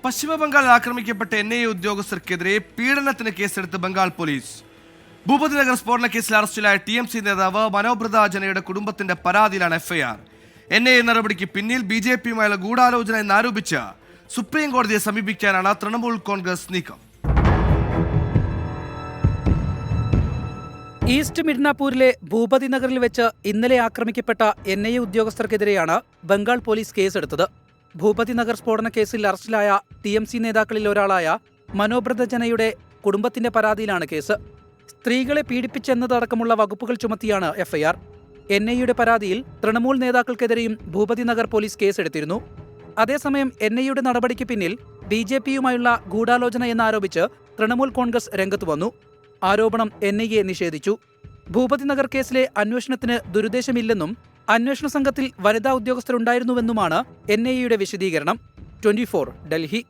പശ്ചിമബംഗാളിൽ ആക്രമിക്കപ്പെട്ട NIA ഉദ്യോഗസ്ഥർക്കെതിരെ പീഡനത്തിന് കേസെടുത്ത് ബംഗാൾ പോലീസ്. ഭൂപതിനഗർ സ്ഫോടന കേസിൽ അറസ്റ്റിലായ TMC നേതാവ് മനോബ്രത ജനയുടെ കുടുംബത്തിന്റെ പരാതിയിലാണ് FIR. NIA നടപടിക്ക് പിന്നിൽ BJPയുമായുള്ള ഗൂഢാലോചന എന്നാരോപിച്ച് സുപ്രീം കോടതിയെ സമീപിക്കാനാണ് തൃണമൂൽ കോൺഗ്രസ് നീക്കം. ഈസ്റ്റ് മിഡ്നാപൂരിലെ ഭൂപതിനഗറിൽ വെച്ച് ഇന്നലെ ആക്രമിക്കപ്പെട്ട NIA ഉദ്യോഗസ്ഥർക്കെതിരെയാണ് ബംഗാൾ പോലീസ് കേസെടുത്തത്. ഭൂപതിനഗർ സ്ഫോടന കേസിൽ അറസ്റ്റിലായ TMC നേതാക്കളിൽ ഒരാളായ മനോബ്രത ജനയുടെ കുടുംബത്തിന്റെ പരാതിയിലാണ് കേസ്. സ്ത്രീകളെ പീഡിപ്പിച്ചെന്നതടക്കമുള്ള വകുപ്പുകൾ ചുമത്തിയാണ് FIR. NIAയുടെ പരാതിയിൽ തൃണമൂൽ നേതാക്കൾക്കെതിരെയും ഭൂപതിനഗർ പോലീസ് കേസെടുത്തിരുന്നു. അതേസമയം NIAയുടെ നടപടിക്ക് പിന്നിൽ BJPയുമായുള്ള ഗൂഢാലോചന എന്നാരോപിച്ച് തൃണമൂൽ കോൺഗ്രസ് രംഗത്ത് വന്നു. ആരോപണം NIA നിഷേധിച്ചു. ഭൂപതിനഗർ കേസിലെ അന്വേഷണത്തിന് ദുരുദ്ദേശമില്ലെന്നും അന്വേഷണ സംഘത്തിൽ വനിതാ ഉദ്യോഗസ്ഥരുണ്ടായിരുന്നുവെന്നുമാണ് NIAയുടെ വിശദീകരണം. 24 ഡൽഹി.